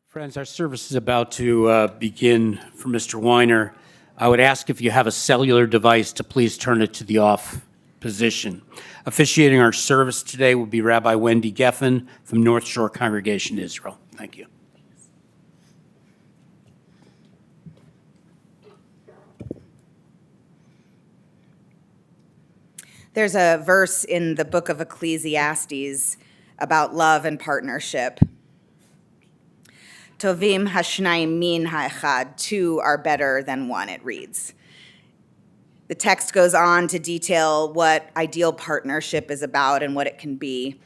Friends, our service is about to begin for Mr. Weiner. I would ask if you have a cellular device to please turn it to the off position. Officiating our service today will be Rabbi Wendy Geffen from North Shore Congregation, Israel. Thank you. There's a verse in the book of Ecclesiastes about love and partnership. Tovim hashnayim min ha'echad, two are better than one, it reads. The text goes on to detail what ideal partnership is about and what it can be,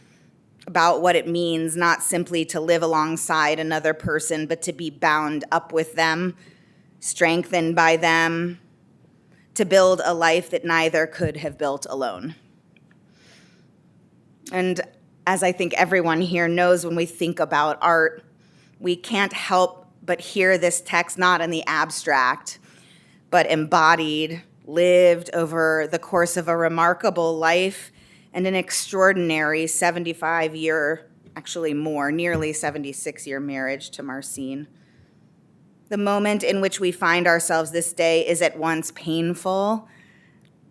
about what it means not simply to live alongside another person, but to be bound up with them, strengthened by them, to build a life that neither could have built alone. And as I think everyone here knows, when we think about art, we can't help but hear this text not in the abstract, but embodied, lived over the course of a remarkable life and an extraordinary 75-year, actually more, nearly 76-year marriage to Marcine. The moment in which we find ourselves this day is at once painful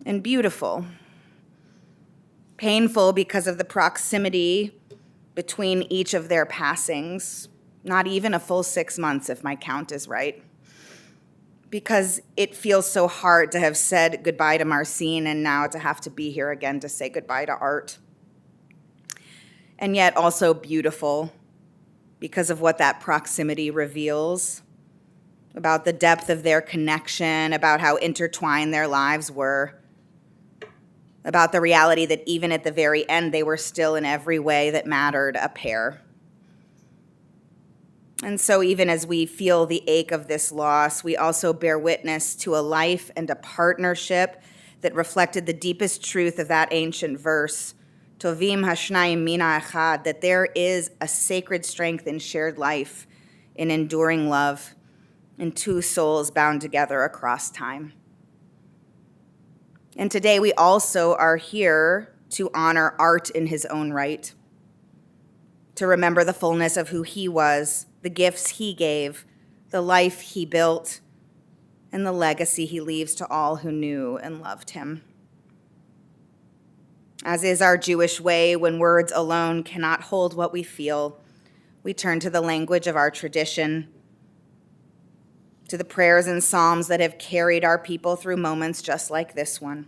and beautiful. Painful because of the proximity between each of their passings, not even a full 6 months if my count is right. Because it feels so hard to have said goodbye to Marcine and now to have to be here again to say goodbye to art. And yet also beautiful because of what that proximity reveals about the depth of their connection, about how intertwined their lives were, about the reality that even at the very end, they were still in every way that mattered a pair. And so even as we feel the ache of this loss, we also bear witness to a life and a partnership that reflected the deepest truth of that ancient verse, Tovim hashnayim min ha'echad, that there is a sacred strength in shared life, in enduring love, in two souls bound together across time. And today we also are here to honor art in his own right, to remember the fullness of who he was, the gifts he gave, the life he built, and the legacy he leaves to all who knew and loved him. As is our Jewish way, when words alone cannot hold what we feel, we turn to the language of our tradition, to the prayers and psalms that have carried our people through moments just like this one.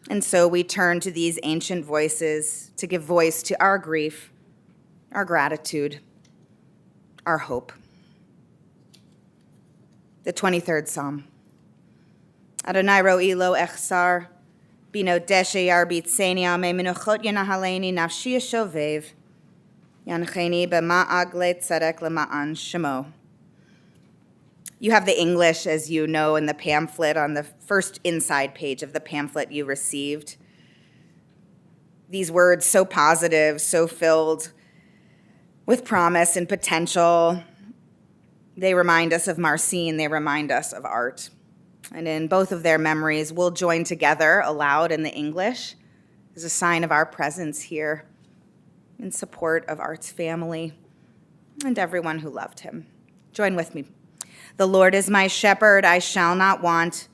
And so we turn to these ancient voices to give voice to our grief, our gratitude, our hope. The 23rd Psalm. Adonai ro'i lo echsar, bino deshe yarbitzeni ame menuchot yenahaleni nafshi yeshovev, yancheni b'ma'agle tzedek lema'an shemo. You have the English, as you know, in the pamphlet on the first inside page of the pamphlet you received. These words so positive, so filled with promise and potential. They remind us of Marcine, they remind us of art. And in both of their memories, we'll join together aloud in the English as a sign of our presence here in support of Art's family and everyone who loved him. Join with me. The Lord is my shepherd, I shall not want.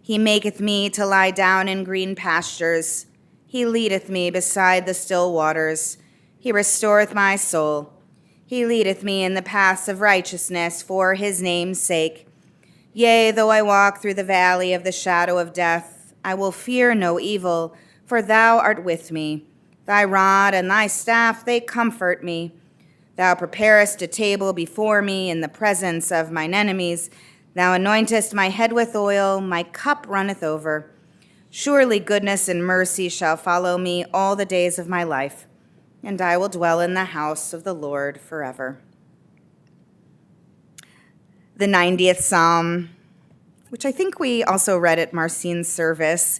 He maketh me to lie down in green pastures. He leadeth me beside the still waters. He restoreth my soul. He leadeth me in the paths of righteousness for his name's sake. Yea, though I walk through the valley of the shadow of death, I will fear no evil, for thou art with me. Thy rod and thy staff, they comfort me. Thou preparest a table before me in the presence of mine enemies. Thou anointest my head with oil, my cup runneth over. Surely goodness and mercy shall follow me all the days of my life, and I will dwell in the house of the Lord forever. The 90th Psalm, which I think we also read at Marcine's service,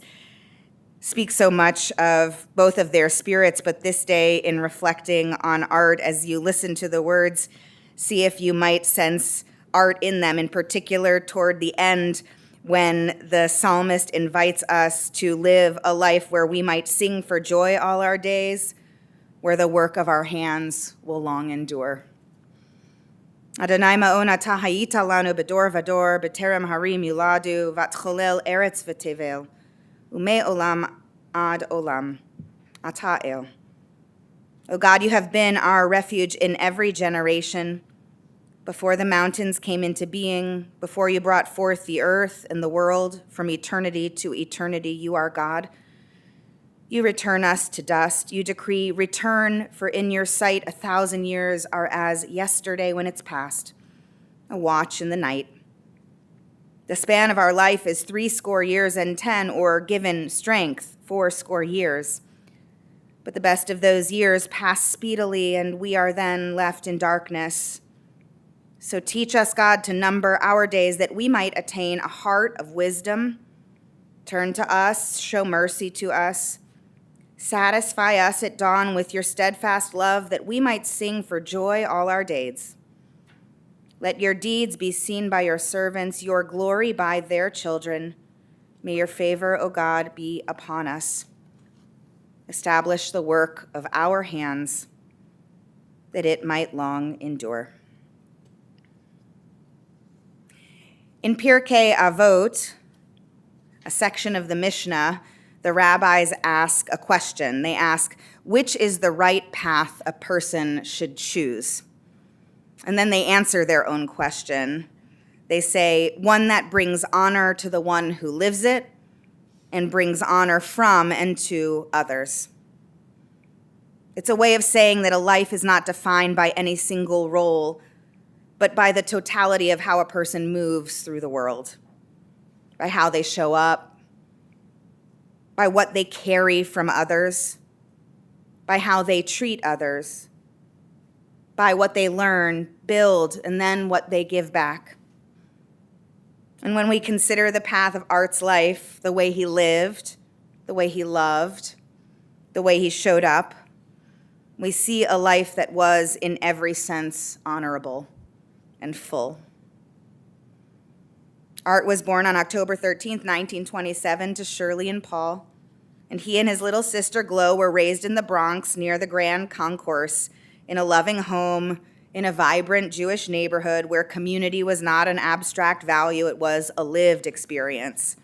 speaks so much of both of their spirits, but this day in reflecting on art, as you listen to the words, see if you might sense art in them, in particular toward the end when the psalmist invites us to live a life where we might sing for joy all our days, where the work of our hands will long endure. Adonai ma'ona tahayita lanu bedor vador, beterem harim yuladu, vatcholel eretz v'tevel, ume olam ad olam, ata el. O God, you have been our refuge in every generation. Before the mountains came into being, before you brought forth the earth and the world, from eternity to eternity, you are God. You return us to dust. You decree return, for in your sight 1,000 years are as yesterday when it's past, a watch in the night. The span of our life is 80 years and 10, or given strength, 80 years. But the best of those years pass speedily, and we are then left in darkness. So teach us, God, to number our days that we might attain a heart of wisdom. Turn to us, show mercy to us. Satisfy us at dawn with your steadfast love, that we might sing for joy all our days. Let your deeds be seen by your servants, your glory by their children. May your favor, O God, be upon us. Establish the work of our hands, that it might long endure. In Pirkei Avot, a section of the Mishnah, the rabbis ask a question. They ask, which is the right path a person should choose? And then they answer their own question. They say, one that brings honor to the one who lives it and brings honor from and to others. It's a way of saying that a life is not defined by any single role, but by the totality of how a person moves through the world, by how they show up, by what they carry from others, by how they treat others, by what they learn, build, and then what they give back. And when we consider the path of Art's life, the way he lived, the way he loved, the way he showed up, we see a life that was, in every sense, honorable and full. Art was born on October 13th, 1927, to Shirley and Paul, and he and his little sister, Glo, were raised in the Bronx near the Grand Concourse, in a loving home, in a vibrant Jewish neighborhood where community was not an abstract value, it was a lived experience.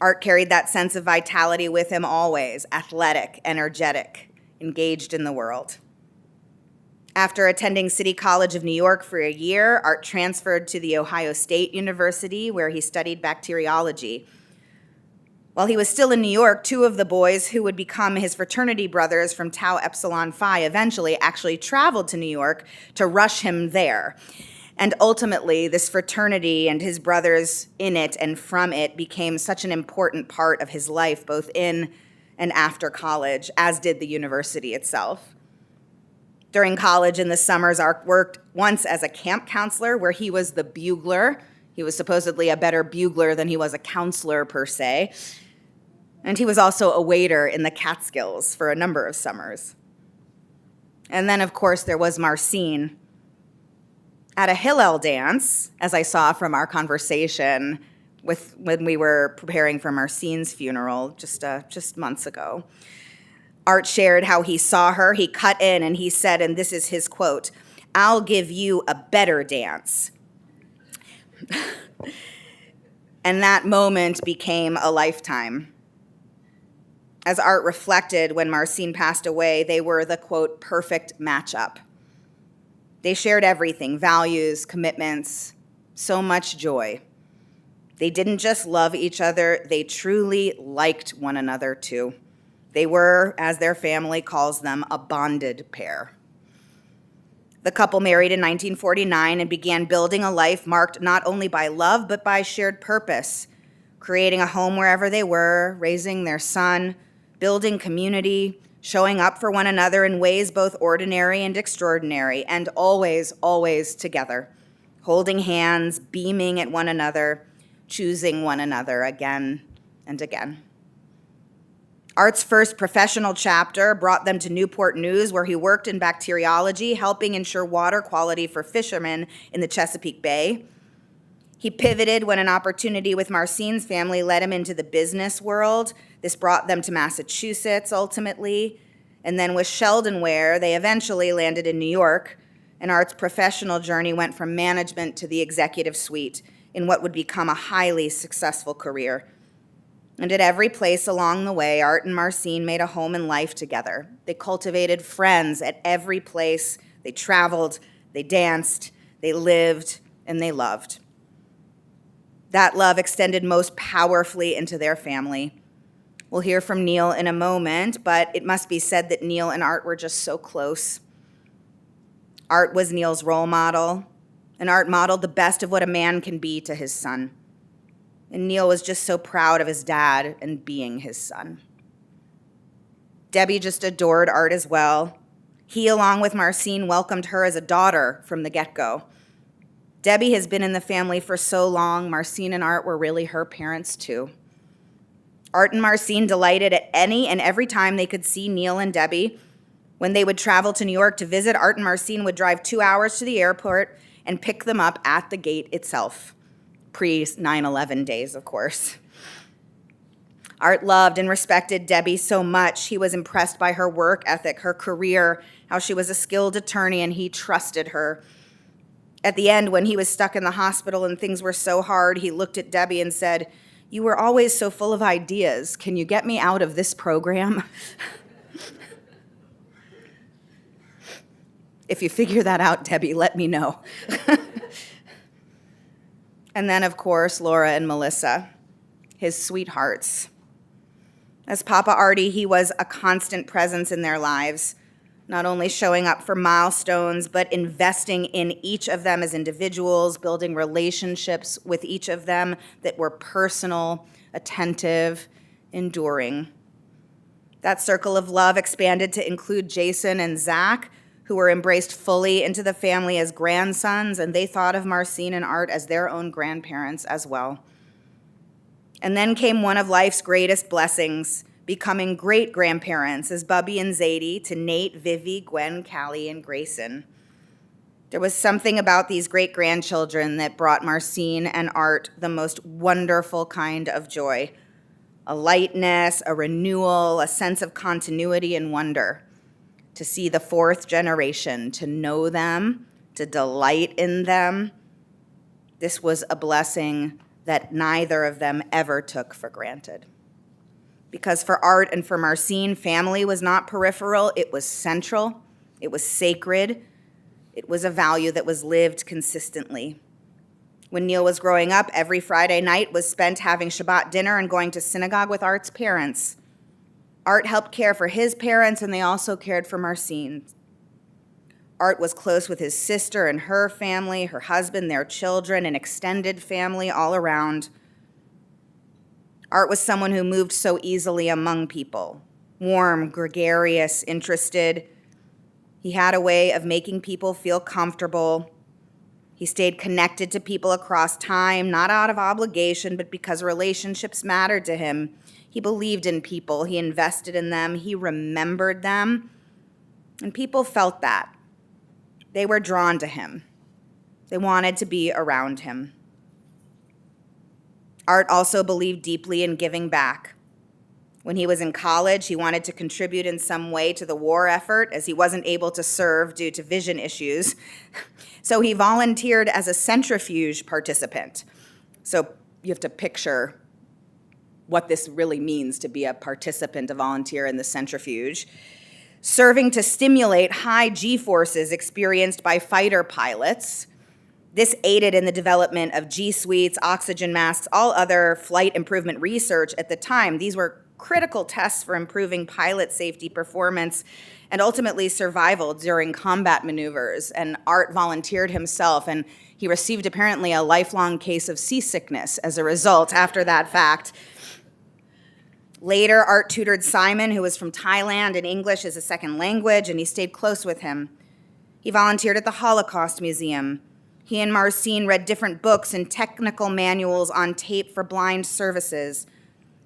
Art carried that sense of vitality with him always, athletic, energetic, engaged in the world. After attending City College of New York for a year, Art transferred to the Ohio State University, where he studied bacteriology. While he was still in New York, two of the boys who would become his fraternity brothers from Tau Epsilon Phi eventually actually traveled to New York to rush him there. And ultimately, this fraternity and his brothers in it and from it became such an important part of his life, both in and after college, as did the university itself. During college in the summers, Art worked once as a camp counselor where he was the bugler. He was supposedly a better bugler than he was a counselor per se. And he was also a waiter in the Catskills for a number of summers. And then, of course, there was Marcine. At a Hillel dance, as I saw from our conversation when we were preparing for Marcine's funeral just months ago, Art shared how he saw her. He cut in and he said, and this is his quote, "I'll give you a better dance." And that moment became a lifetime. As Art reflected when Marcine passed away, they were the, quote, perfect matchup. They shared everything, values, commitments, so much joy. They didn't just love each other, they truly liked one another too. They were, as their family calls them, a bonded pair. The couple married in 1949 and began building a life marked not only by love, but by shared purpose, creating a home wherever they were, raising their son, building community, showing up for one another in ways both ordinary and extraordinary, and always, always together, holding hands, beaming at one another, choosing one another again and again. Art's first professional chapter brought them to Newport News, where he worked in bacteriology, helping ensure water quality for fishermen in the Chesapeake Bay. He pivoted when an opportunity with Marcine's family led him into the business world. This brought them to Massachusetts, ultimately. And then with Sheldon Ware, they eventually landed in New York. and Art's professional journey went from management to the executive suite in what would become a highly successful career. And at every place along the way, Art and Marcine made a home and life together. They cultivated friends at every place. They traveled, they danced, they lived, and they loved. That love extended most powerfully into their family. We'll hear from Neil in a moment, but it must be said that Neil and Art were just so close. Art was Neil's role model, and Art modeled the best of what a man can be to his son. And Neil was just so proud of his dad and being his son. Debbie just adored Art as well. He, along with Marcine, welcomed her as a daughter from the get-go. Debbie has been in the family for so long, Marcine and Art were really her parents too. Art and Marcine delighted at any and every time they could see Neil and Debbie. When they would travel to New York to visit, Art and Marcine would drive 2 hours to the airport and pick them up at the gate itself. Pre-9/11 days, of course. Art loved and respected Debbie so much. He was impressed by her work ethic, her career, how she was a skilled attorney, and he trusted her. At the end, when he was stuck in the hospital and things were so hard, he looked at Debbie and said, "You were always so full of ideas. Can you get me out of this program?" If you figure that out, Debbie, let me know. And then, of course, Laura and Melissa, his sweethearts. As Papa Artie, he was a constant presence in their lives, not only showing up for milestones, but investing in each of them as individuals, building relationships with each of them that were personal, attentive, enduring. That circle of love expanded to include Jason and Zach, who were embraced fully into the family as grandsons, and they thought of Marcine and Art as their own grandparents as well. And then came one of life's greatest blessings, becoming great-grandparents as Bubby and Zadie to Nate, Vivi, Gwen, Callie, and Greyson. There was something about these great-grandchildren that brought Marcine and Art the most wonderful kind of joy, a lightness, a renewal, a sense of continuity and wonder. To see the fourth generation, to know them, to delight in them. This was a blessing that neither of them ever took for granted. Because for Art and for Marcine, family was not peripheral, it was central, it was sacred, it was a value that was lived consistently. When Neil was growing up, every Friday night was spent having Shabbat dinner and going to synagogue with Art's parents. Art helped care for his parents, and they also cared for Marcine. Art was close with his sister and her family, her husband, their children, an extended family all around. Art was someone who moved so easily among people, warm, gregarious, interested. He had a way of making people feel comfortable. He stayed connected to people across time, not out of obligation, but because relationships mattered to him. He believed in people, he invested in them, he remembered them, and people felt that. They were drawn to him. They wanted to be around him. Art also believed deeply in giving back. When he was in college, he wanted to contribute in some way to the war effort, as he wasn't able to serve due to vision issues. So he volunteered as a centrifuge participant. So you have to picture what this really means to be a participant, a volunteer in the centrifuge, serving to stimulate high G-forces experienced by fighter pilots. This aided in the development of G-suites, oxygen masks, all other flight improvement research at the time. These were critical tests for improving pilot safety performance and ultimately survival during combat maneuvers. And Art volunteered himself, and he received apparently a lifelong case of seasickness as a result after that fact. Later, Art tutored Simon, who was from Thailand, in English as a second language, and he stayed close with him. He volunteered at the Holocaust Museum. He and Marcine read different books and technical manuals on tape for blind services.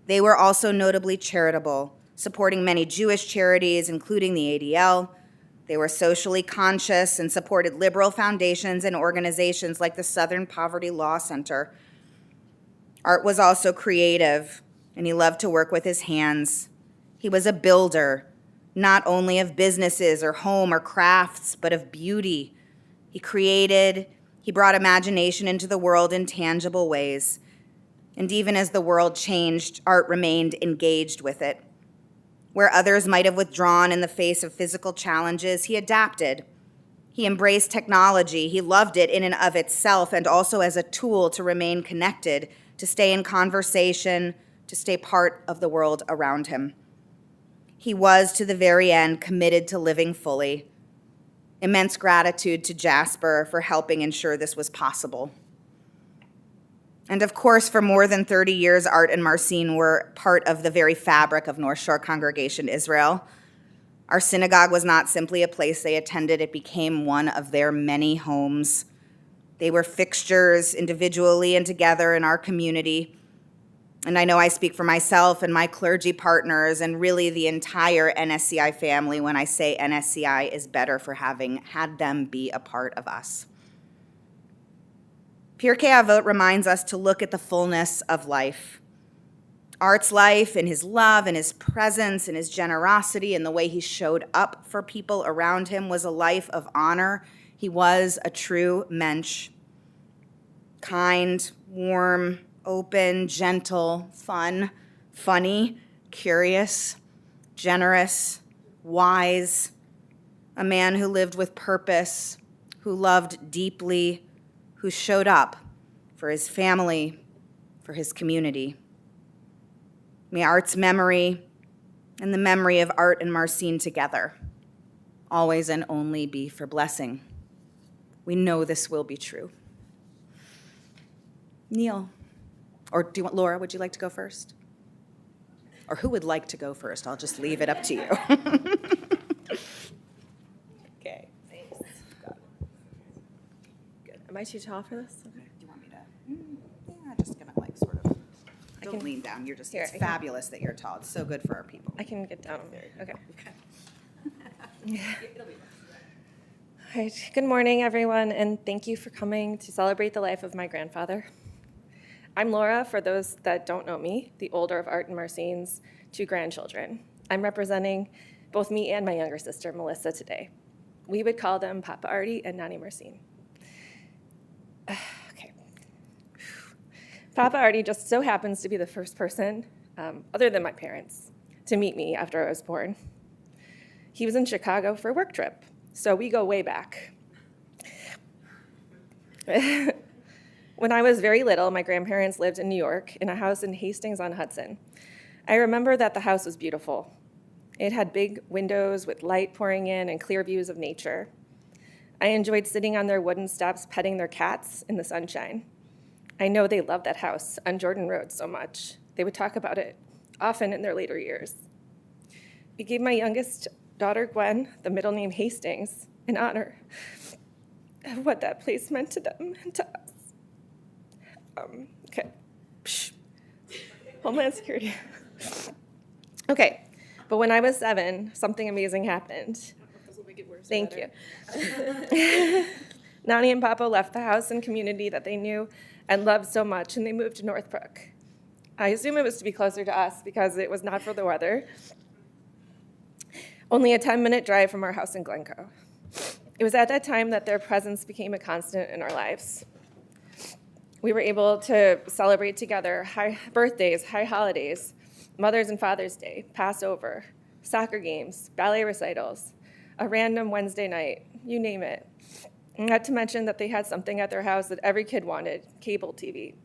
They were also notably charitable, supporting many Jewish charities, including the ADL. They were socially conscious and supported liberal foundations and organizations like the Southern Poverty Law Center. Art was also creative, and he loved to work with his hands. He was a builder, not only of businesses or home or crafts, but of beauty, He created, he brought imagination into the world in tangible ways. And even as the world changed, art remained engaged with it. Where others might have withdrawn in the face of physical challenges, he adapted. He embraced technology. He loved it in and of itself and also as a tool to remain connected, to stay in conversation, to stay part of the world around him. He was, to the very end, committed to living fully. Immense gratitude to Jasper for helping ensure this was possible. And of course, for more than 30 years, Art and Marcine were part of the very fabric of North Shore Congregation Israel. Our synagogue was not simply a place they attended, it became one of their many homes. They were fixtures individually and together in our community. And I know I speak for myself and my clergy partners and really the entire NSCI family when I say NSCI is better for having had them be a part of us. Pirkei Avot reminds us to look at the fullness of life. Art's life and his love and his presence and his generosity and the way he showed up for people around him was a life of honor. He was a true mensch. Kind, warm, open, gentle, fun, funny, curious, generous, wise, a man who lived with purpose, who loved deeply, who showed up for his family, for his community. May Art's memory and the memory of Art and Marcine together always and only be for blessing. We know this will be true. Neil, or do you want, Laura, would you like to go first? Or who would like to go first? I'll just leave it up to you. Okay, thanks. Good. Am I too tall for this? Okay. Do you want me to? Yeah, just gonna like sort of. Don't lean down. You're just. Here, it's fabulous that you're tall. It's so good for our people. I can get down there. Okay. All right. Good morning, everyone, and thank you for coming to celebrate the life of my grandfather. I'm Laura, for those that don't know me, the older of Art and Marcine's two grandchildren. I'm representing both me and my younger sister, Melissa, today. We would call them Papa Artie and Nani Marcine. Okay. Papa Artie just so happens to be the first person, other than my parents, to meet me after I was born. He was in Chicago for a work trip, so we go way back. When I was very little, my grandparents lived in New York in a house in Hastings-on-Hudson. I remember that the house was beautiful. It had big windows with light pouring in and clear views of nature. I enjoyed sitting on their wooden steps petting their cats in the sunshine. I know they loved that house on Jordan Road so much. They would talk about it often in their later years. We gave my youngest daughter, Gwen, the middle name Hastings, in honor of what that place meant to them and to us. Okay. Psh. Homeland Security. Okay, but when I was 7, something amazing happened. Thank you. Nani and Papa left the house and community that they knew and loved so much, and they moved to Northbrook. I assume it was to be closer to us because it was not for the weather. Only a 10-minute drive from our house in Glencoe. It was at that time that their presence became a constant in our lives. We were able to celebrate together high birthdays, high holidays, Mother's and Father's Day, Passover, soccer games, ballet recitals, a random Wednesday night, you name it. Not to mention that they had something at their house that every kid wanted, cable TV.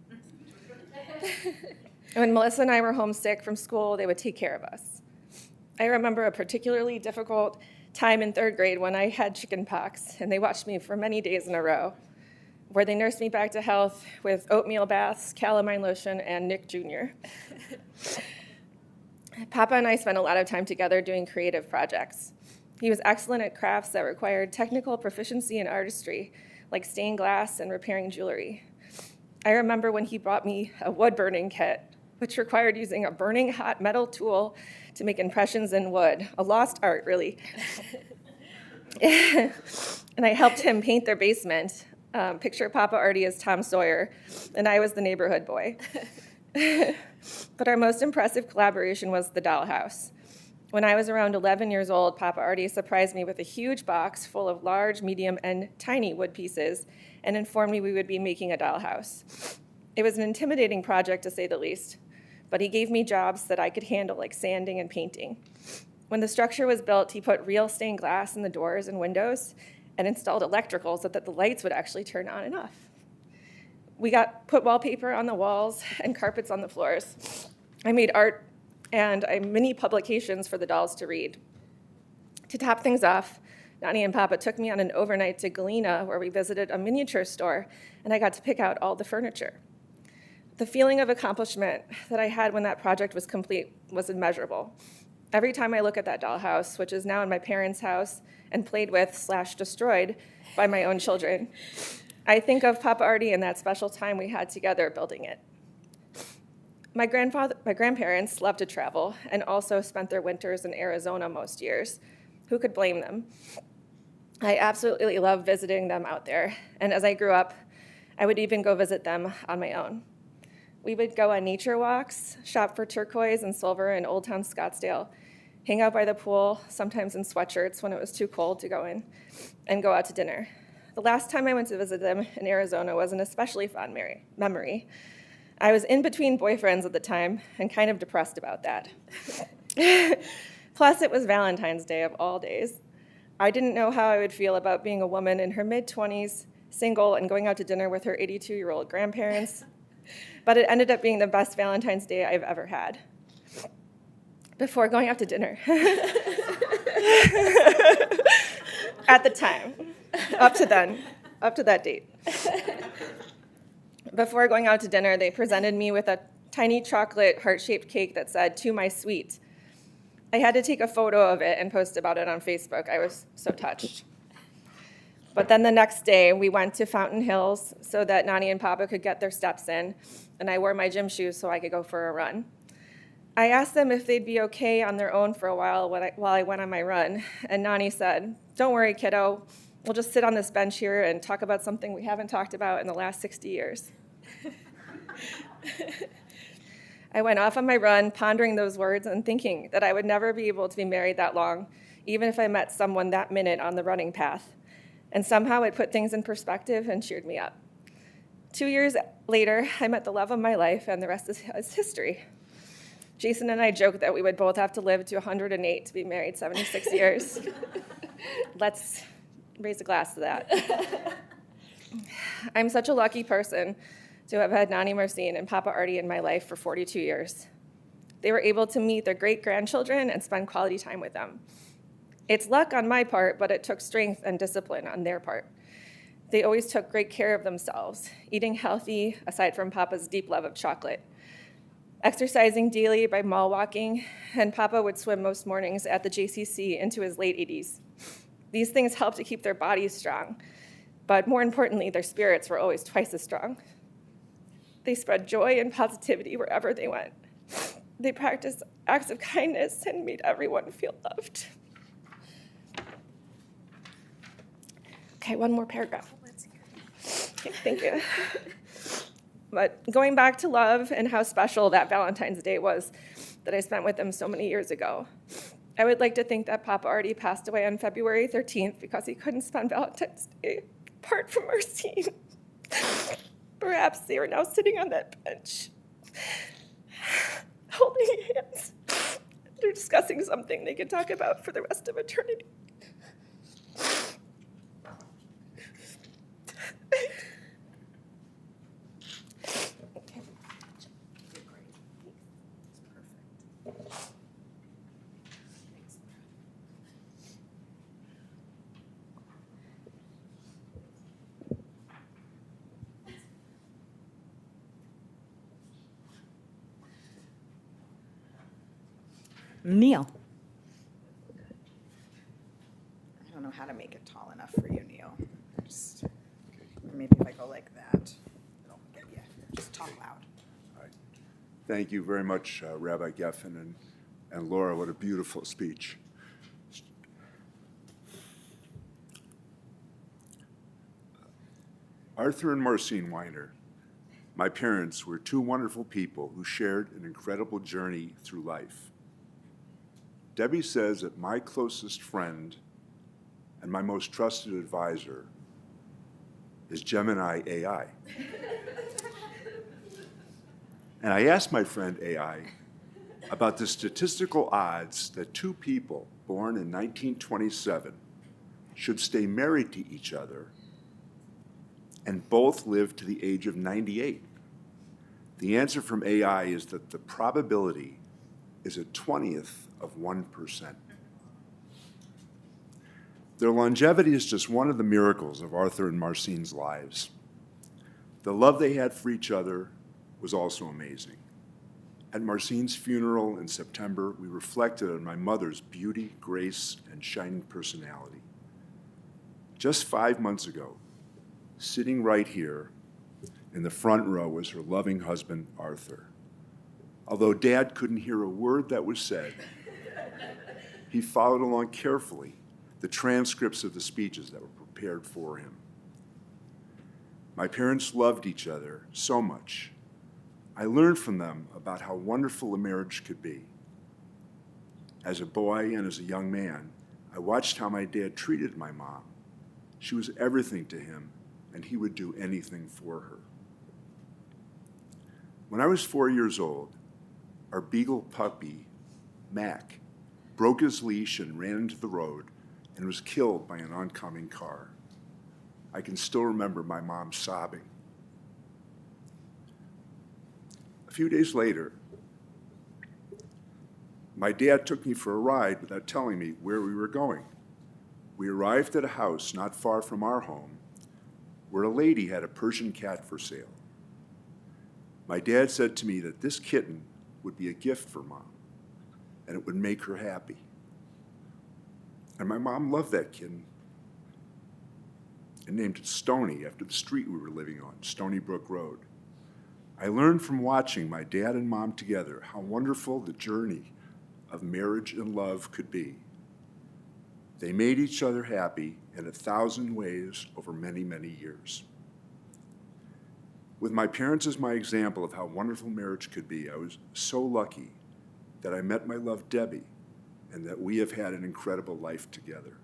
When Melissa and I were homesick from school, they would take care of us. I remember a particularly difficult time in 3rd grade when I had chicken pox, and they watched me for many days in a row, where they nursed me back to health with oatmeal baths, calamine lotion, and Nick Jr. Papa and I spent a lot of time together doing creative projects. He was excellent at crafts that required technical proficiency and artistry, like stained glass and repairing jewelry. I remember when he brought me a wood-burning kit, which required using a burning hot metal tool to make impressions in wood, a lost art, really. And I helped him paint their basement. Picture Papa Artie as Tom Sawyer, and I was the neighborhood boy. But our most impressive collaboration was the dollhouse. When I was around 11 years old, Papa already surprised me with a huge box full of large, medium, and tiny wood pieces and informed me we would be making a dollhouse. It was an intimidating project, to say the least, but he gave me jobs that I could handle, like sanding and painting. When the structure was built, he put real stained glass in the doors and windows and installed electrical so that the lights would actually turn on and off. We put wallpaper on the walls and carpets on the floors. I made art and mini publications for the dolls to read. To top things off, Nani and Papa took me on an overnight to Galena, where we visited a miniature store, and I got to pick out all the furniture. The feeling of accomplishment that I had when that project was complete was immeasurable. Every time I look at that dollhouse, which is now in my parents' house and played with / destroyed by my own children, I think of Papa Artie and that special time we had together building it. My grandparents loved to travel and also spent their winters in Arizona most years. Who could blame them? I absolutely love visiting them out there, and as I grew up, I would even go visit them on my own. We would go on nature walks, shop for turquoise and silver in Old Town Scottsdale, hang out by the pool, sometimes in sweatshirts when it was too cold to go in, and go out to dinner. The last time I went to visit them in Arizona was an especially fond memory. I was in between boyfriends at the time and kind of depressed about that. Plus, it was Valentine's Day of all days. I didn't know how I would feel about being a woman in her mid-20s, single, and going out to dinner with her 82-year-old grandparents, but it ended up being the best Valentine's Day I've ever had. Before going out to dinner. At the time, up to that date. Before going out to dinner, they presented me with a tiny chocolate heart-shaped cake that said, "To my sweet." I had to take a photo of it and post about it on Facebook. I was so touched. But then the next day, we went to Fountain Hills so that Nani and Papa could get their steps in, and I wore my gym shoes so I could go for a run. I asked them if they'd be okay on their own for a while while I went on my run, and Nani said, "Don't worry, kiddo. We'll just sit on this bench here and talk about something we haven't talked about in the last 60 years. I went off on my run, pondering those words and thinking that I would never be able to be married that long, even if I met someone that minute on the running path. And somehow it put things in perspective and cheered me up. 2 years later, I met the love of my life, and the rest is history. Jason and I joked that we would both have to live to 108 to be married 76 years. Let's raise a glass to that. I'm such a lucky person to have had Nani, Marcine, and Papa Artie in my life for 42 years. They were able to meet their great-grandchildren and spend quality time with them. It's luck on my part, but it took strength and discipline on their part. They always took great care of themselves, eating healthy, aside from Papa's deep love of chocolate, exercising daily by mall walking, and Papa would swim most mornings at the JCC into his late 80s. These things helped to keep their bodies strong, but more importantly, their spirits were always twice as strong. They spread joy and positivity wherever they went. They practiced acts of kindness and made everyone feel loved. Okay, one more paragraph. Okay, thank you. But going back to love and how special that Valentine's Day was that I spent with them so many years ago, I would like to think that Papa Artie passed away on February 13th because he couldn't spend Valentine's Day apart from Marcine. Perhaps they are now sitting on that bench, holding hands. They're discussing something they can talk about for the rest of eternity. Neil. I don't know how to make it tall enough for you, Neil. Maybe if I go like that, it'll get you. Just talk loud. All right. Thank you very much, Rabbi Geffen and Laura. What a beautiful speech. Arthur and Marcine Weiner, my parents, were two wonderful people who shared an incredible journey through life. Debbie says that my closest friend and my most trusted advisor is Gemini AI. And I asked my friend AI about the statistical odds that two people born in 1927 should stay married to each other and both live to the age of 98. The answer from AI is that the probability is a 20th of 1%. Their longevity is just one of the miracles of Arthur and Marcine's lives. The love they had for each other was also amazing. At Marcine's funeral in September, we reflected on my mother's beauty, grace, and shining personality. Just 5 months ago, sitting right here in the front row was her loving husband, Arthur. Although Dad couldn't hear a word that was said, he followed along carefully the transcripts of the speeches that were prepared for him. My parents loved each other so much. I learned from them about how wonderful a marriage could be. As a boy and as a young man, I watched how my dad treated my mom. She was everything to him, and he would do anything for her. When I was 4 years old, our beagle puppy, Mac, broke his leash and ran into the road and was killed by an oncoming car. I can still remember my mom sobbing. A few days later, my dad took me for a ride without telling me where we were going. We arrived at a house not far from our home where a lady had a Persian cat for sale. My dad said to me that this kitten would be a gift for Mom, and it would make her happy. And my mom loved that kitten and named it Stony after the street we were living on, Stony Brook Road. I learned from watching my dad and mom together how wonderful the journey of marriage and love could be. They made each other happy in 1,000 ways over many, many years. With my parents as my example of how wonderful marriage could be, I was so lucky that I met my love, Debbie, and that we have had an incredible life together.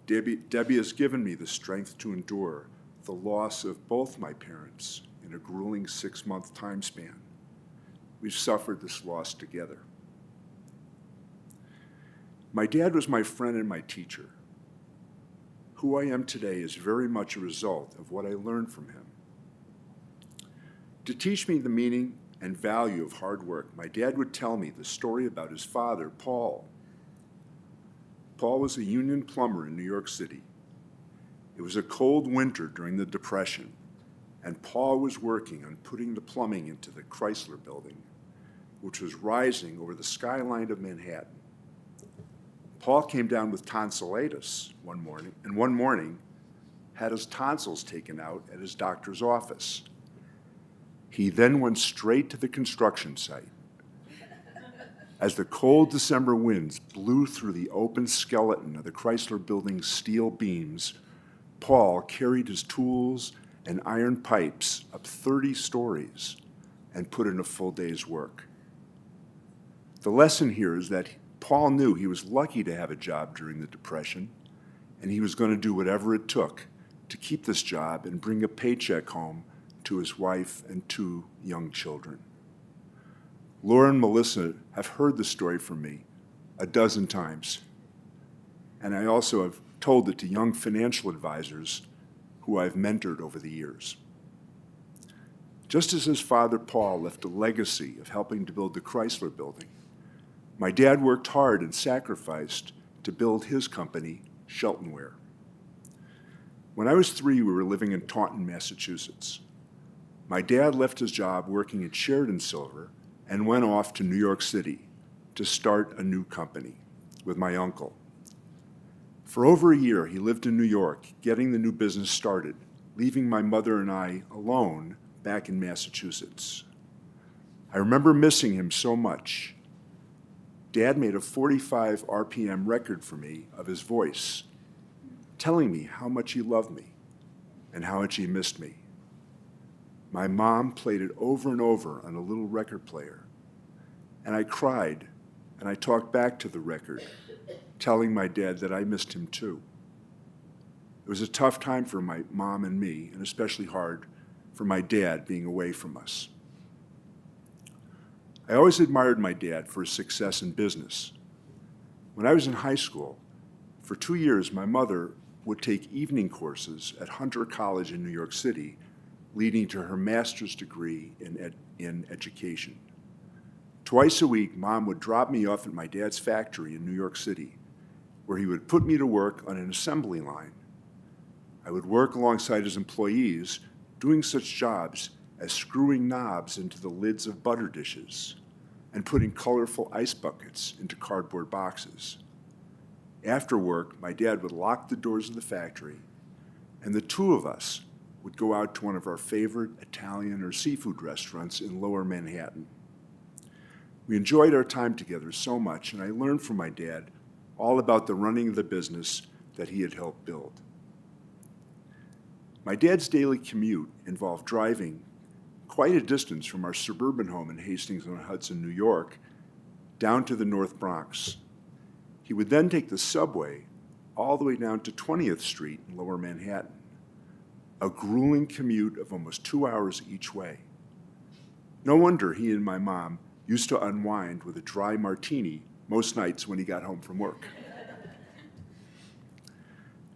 Debbie has given me the strength to endure the loss of both my parents in a grueling 6-month time span. We've suffered this loss together. My dad was my friend and my teacher. Who I am today is very much a result of what I learned from him. To teach me the meaning and value of hard work, my dad would tell me the story about his father, Paul. Paul was a union plumber in New York City. It was a cold winter during the Depression, and Paul was working on putting the plumbing into the Chrysler Building, which was rising over the skyline of Manhattan. Paul came down with tonsillitis one morning had his tonsils taken out at his doctor's office. He then went straight to the construction site. As the cold December winds blew through the open skeleton of the Chrysler Building's steel beams, Paul carried his tools and iron pipes up 30 stories and put in a full day's work. The lesson here is that Paul knew he was lucky to have a job during the Depression, and he was going to do whatever it took to keep this job and bring a paycheck home to his wife and 2 young children. Laura and Melissa have heard the story from me a dozen times, and I also have told it to young financial advisors who I've mentored over the years. Just as his father, Paul, left a legacy of helping to build the Chrysler Building, my dad worked hard and sacrificed to build his company, Sheltonware. When I was 3, we were living in Taunton, Massachusetts. My dad left his job working at Sheridan Silver and went off to New York City to start a new company with my uncle. For over a year, he lived in New York, getting the new business started, leaving my mother and I alone back in Massachusetts. I remember missing him so much. Dad made a 45 RPM record for me of his voice, telling me how much he loved me and how much he missed me. My mom played it over and over on a little record player, and I cried and I talked back to the record, telling my dad that I missed him too. It was a tough time for my mom and me, and especially hard for my dad being away from us. I always admired my dad for his success in business. When I was in high school, for 2 years, my mother would take evening courses at Hunter College in New York City, leading to her master's degree in education. Twice a week, Mom would drop me off at my dad's factory in New York City, where he would put me to work on an assembly line. I would work alongside his employees, doing such jobs as screwing knobs into the lids of butter dishes and putting colorful ice buckets into cardboard boxes. After work, my dad would lock the doors of the factory, and the two of us would go out to one of our favorite Italian or seafood restaurants in Lower Manhattan. We enjoyed our time together so much, and I learned from my dad all about the running of the business that he had helped build. My dad's daily commute involved driving quite a distance from our suburban home in Hastings-on-Hudson, New York, down to the North Bronx. He would then take the subway all the way down to 20th Street in Lower Manhattan, a grueling commute of almost 2 hours each way. No wonder he and my mom used to unwind with a dry martini most nights when he got home from work.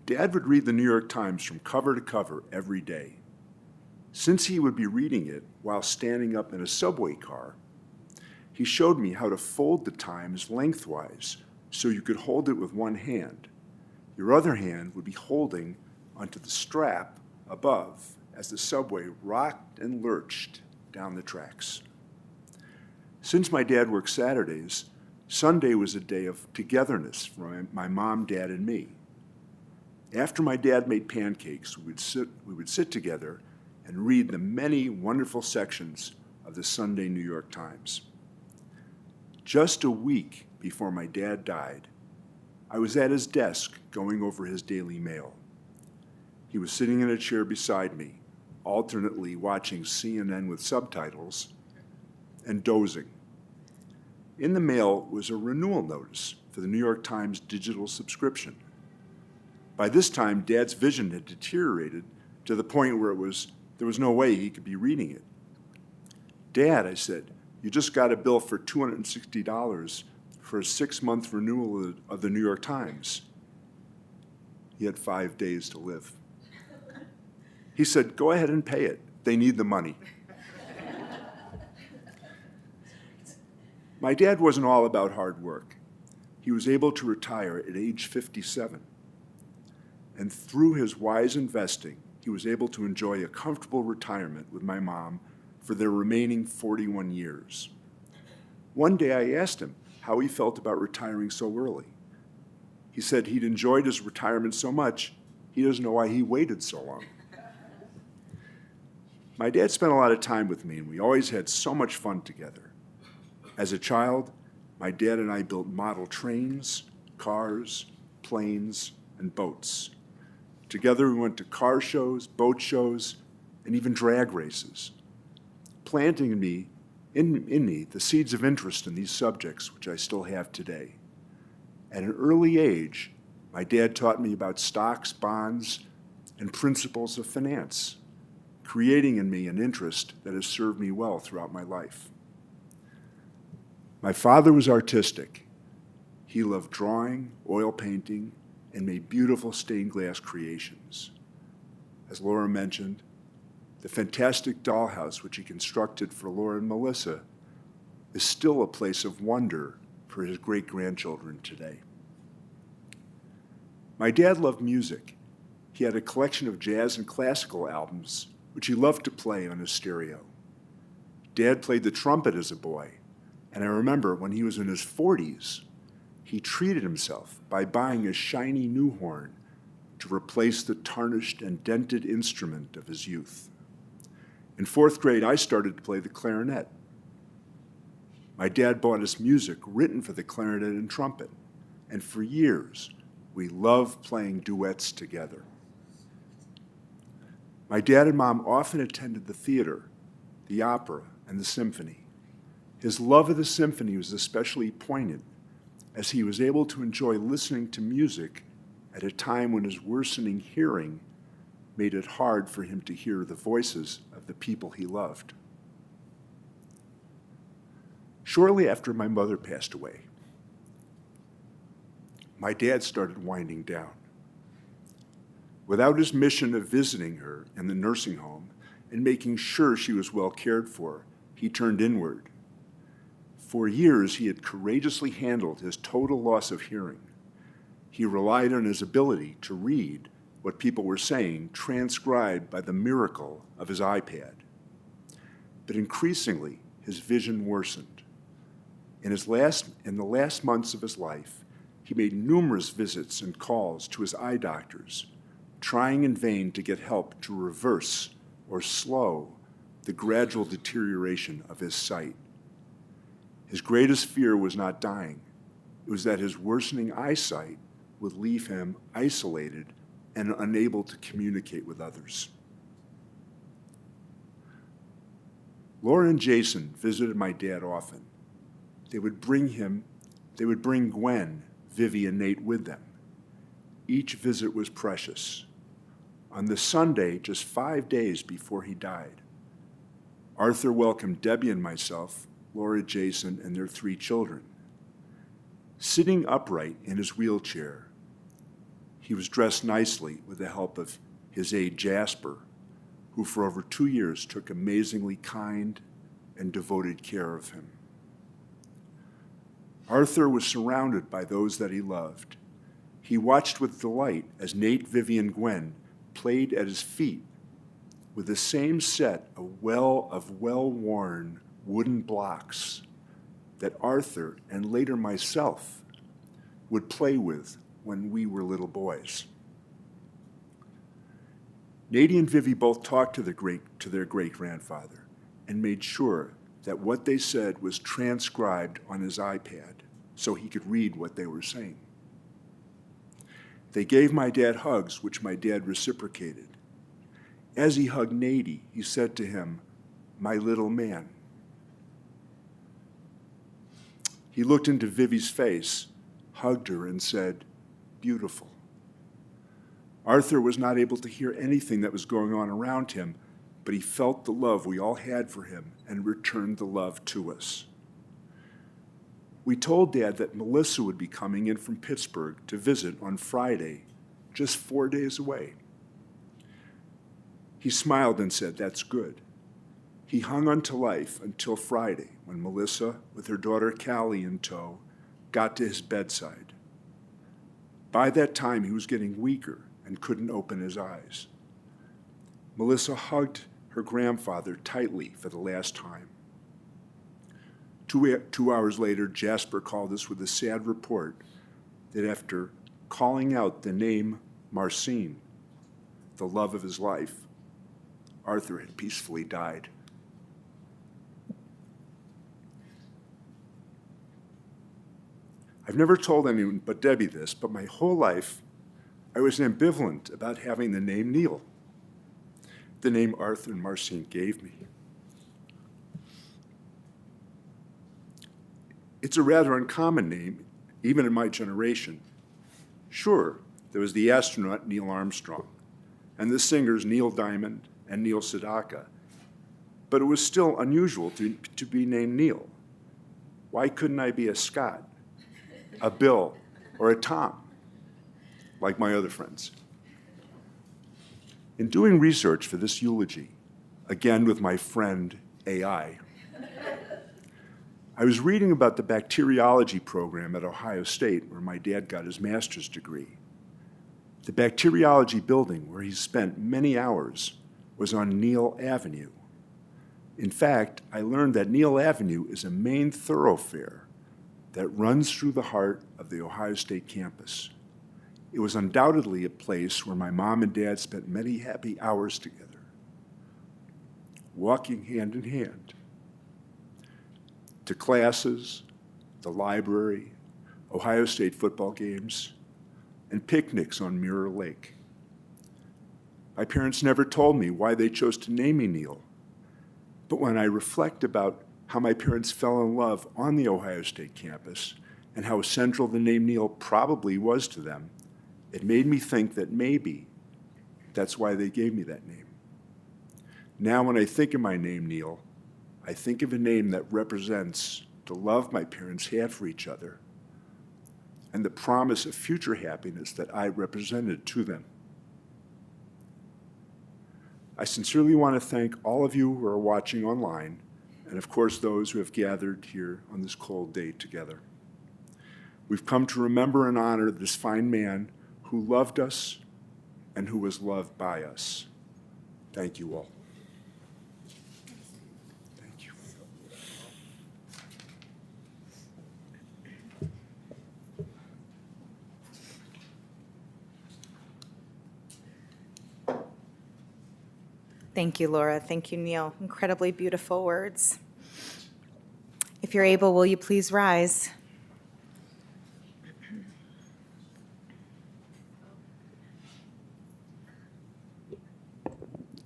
Dad would read the New York Times from cover to cover every day. Since he would be reading it while standing up in a subway car, he showed me how to fold the Times lengthwise so you could hold it with one hand. Your other hand would be holding onto the strap above as the subway rocked and lurched down the tracks. Since my dad worked Saturdays, Sunday was a day of togetherness for my mom, dad, and me. After my dad made pancakes, we would sit together and read the many wonderful sections of the Sunday New York Times. Just a week before my dad died, I was at his desk going over his daily mail. He was sitting in a chair beside me, alternately watching CNN with subtitles and dozing. In the mail was a renewal notice for the New York Times digital subscription. By this time, Dad's vision had deteriorated to the point where there was no way he could be reading it. Dad, I said, you just got a bill for $260 for a 6-month renewal of the New York Times. He had 5 days to live. He said, go ahead and pay it. They need the money. My dad wasn't all about hard work. He was able to retire at age 57. And through his wise investing, he was able to enjoy a comfortable retirement with my mom for their remaining 41 years. One day I asked him how he felt about retiring so early. He said he'd enjoyed his retirement so much, he doesn't know why he waited so long. My dad spent a lot of time with me, and we always had so much fun together. As a child, my dad and I built model trains, cars, planes, and boats. Together we went to car shows, boat shows, and even drag races, planting in me the seeds of interest in these subjects, which I still have today. At an early age, my dad taught me about stocks, bonds, and principles of finance, creating in me an interest that has served me well throughout my life. My father was artistic. He loved drawing, oil painting, and made beautiful stained glass creations. As Laura mentioned, the fantastic dollhouse which he constructed for Laura and Melissa is still a place of wonder for his great-grandchildren today. My dad loved music. He had a collection of jazz and classical albums, which he loved to play on his stereo. Dad played the trumpet as a boy, and I remember when he was in his 40s, he treated himself by buying a shiny new horn to replace the tarnished and dented instrument of his youth. In 4th grade, I started to play the clarinet. My dad bought us music written for the clarinet and trumpet, and for years, we loved playing duets together. My dad and mom often attended the theater, the opera, and the symphony. His love of the symphony was especially poignant as he was able to enjoy listening to music at a time when his worsening hearing made it hard for him to hear the voices of the people he loved. Shortly after my mother passed away, my dad started winding down. Without his mission of visiting her in the nursing home and making sure she was well cared for, he turned inward. For years, he had courageously handled his total loss of hearing. He relied on his ability to read what people were saying, transcribed by the miracle of his iPad. But increasingly, his vision worsened. In the last months of his life, he made numerous visits and calls to his eye doctors, trying in vain to get help to reverse or slow the gradual deterioration of his sight. His greatest fear was not dying. It was that his worsening eyesight would leave him isolated and unable to communicate with others. Laura and Jason visited my dad often. They would bring Gwen, Vivienne, and Nate with them. Each visit was precious. On the Sunday, just 5 days before he died, Arthur welcomed Debbie and myself, Laura, Jason, and their 3 children. Sitting upright in his wheelchair, he was dressed nicely with the help of his aide Jasper, who for over 2 years took amazingly kind and devoted care of him. Arthur was surrounded by those that he loved. He watched with delight as Nate, Vivienne, and Gwen played at his feet with the same set of well-worn wooden blocks that Arthur and later myself would play with when we were little boys. Nate and Vivi both talked to their great-grandfather and made sure that what they said was transcribed on his iPad so he could read what they were saying. They gave my dad hugs, which my dad reciprocated. As he hugged Nady, he said to him, "My little man." He looked into Vivi's face, hugged her, and said, "Beautiful." Arthur was not able to hear anything that was going on around him, but he felt the love we all had for him and returned the love to us. We told Dad that Melissa would be coming in from Pittsburgh to visit on Friday, just 4 days away. He smiled and said, "That's good." He hung on to life until Friday, when Melissa, with her daughter Callie in tow, got to his bedside. By that time, he was getting weaker and couldn't open his eyes. Melissa hugged her grandfather tightly for the last time. 2 hours later, Jasper called us with a sad report that after calling out the name Marcine, the love of his life, Arthur had peacefully died. I've never told anyone but Debbie this, but my whole life I was ambivalent about having the name Neil, the name Arthur and Marcine gave me. It's a rather uncommon name, even in my generation. Sure, there was the astronaut Neil Armstrong, and the singers Neil Diamond and Neil Sedaka, but it was still unusual to be named Neil. Why couldn't I be a Scott, a Bill, or a Tom, like my other friends? In doing research for this eulogy, again with my friend AI, I was reading about the bacteriology program at Ohio State, where my dad got his master's degree. The bacteriology building, where he spent many hours, was on Neal Avenue. In fact, I learned that Neal Avenue is a main thoroughfare that runs through the heart of the Ohio State campus. It was undoubtedly a place where my mom and dad spent many happy hours together, walking hand in hand to classes, the library, Ohio State football games, and picnics on Mirror Lake. My parents never told me why they chose to name me Neil, but when I reflect about how my parents fell in love on the Ohio State campus and how central the name Neil probably was to them, it made me think that maybe that's why they gave me that name. Now when I think of my name, Neil, I think of a name that represents the love my parents had for each other and the promise of future happiness that I represented to them. I sincerely want to thank all of you who are watching online, and of course those who have gathered here on this cold day together. We've come to remember and honor this fine man who loved us and who was loved by us. Thank you all. Thank you. Thank you, Laura. Thank you, Neil. Incredibly beautiful words. If you're able, will you please rise?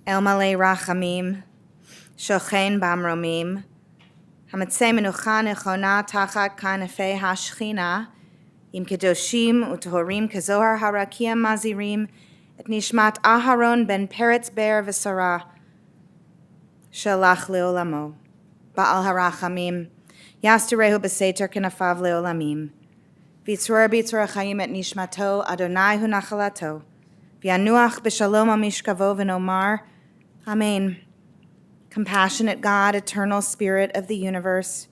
El Malay Rachamim, Shochen Bamromim, Hamatzei Menucha Nechona Tachat Kanefei Hashchina, Im Kedoshim Utohorim Kezohar Harakia Mazirim, Et Nishmat Aharon ben Peretz Ber V'Sarah, Shalach Leolamo, Baal Harachamim, Yastarehu B'Seter Kenafav Leolamim, Vitzror Bitzror Chaim et Nishmato, Adonai Hu Nachalato, V'yanuach B'Shalom Amishkavo V'Nomar, Amen. Compassionate God, eternal Spirit of the universe,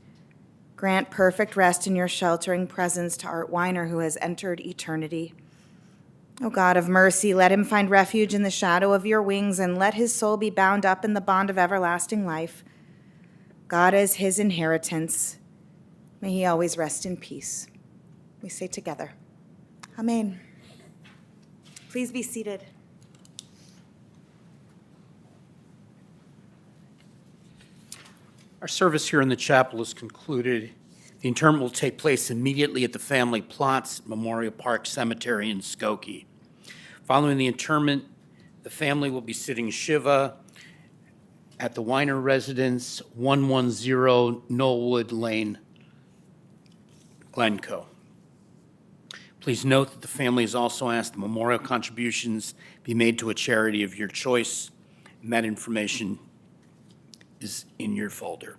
grant perfect rest in your sheltering presence to Art Weiner, who has entered eternity. O God of mercy, let him find refuge in the shadow of your wings, and let his soul be bound up in the bond of everlasting life. God is his inheritance. May he always rest in peace. We say together, Amen. Please be seated. Our service here in the chapel is concluded. The interment will take place immediately at the family plots at Memorial Park Cemetery in Skokie. Following the interment, the family will be sitting Shiva at the Weiner residence, 110 Knollwood Lane, Glencoe. Please note that the family has also asked the memorial contributions be made to a charity of your choice, and that information is in your folder.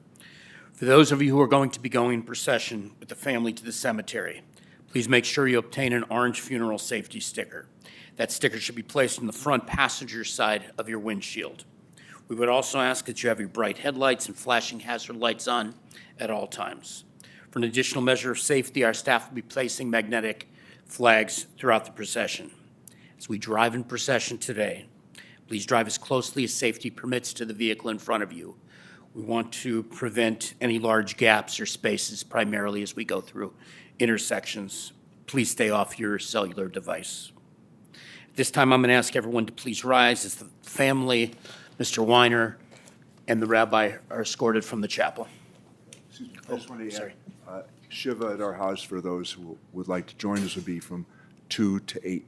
For those of you who are going to be going in procession with the family to the cemetery, please make sure you obtain an orange funeral safety sticker. That sticker should be placed on the front passenger side of your windshield. We would also ask that you have your bright headlights and flashing hazard lights on at all times. For an additional measure of safety, our staff will be placing magnetic flags throughout the procession. As we drive in procession today, please drive as closely as safety permits to the vehicle in front of you. We want to prevent any large gaps or spaces, primarily as we go through intersections. Please stay off your cellular device. At this time, I'm going to ask everyone to please rise as the family, Mr. Weiner, and the rabbi are escorted from the chapel. Excuse me, I just want to add, Shiva at our house, for those who would like to join us, would be from 2 to 8.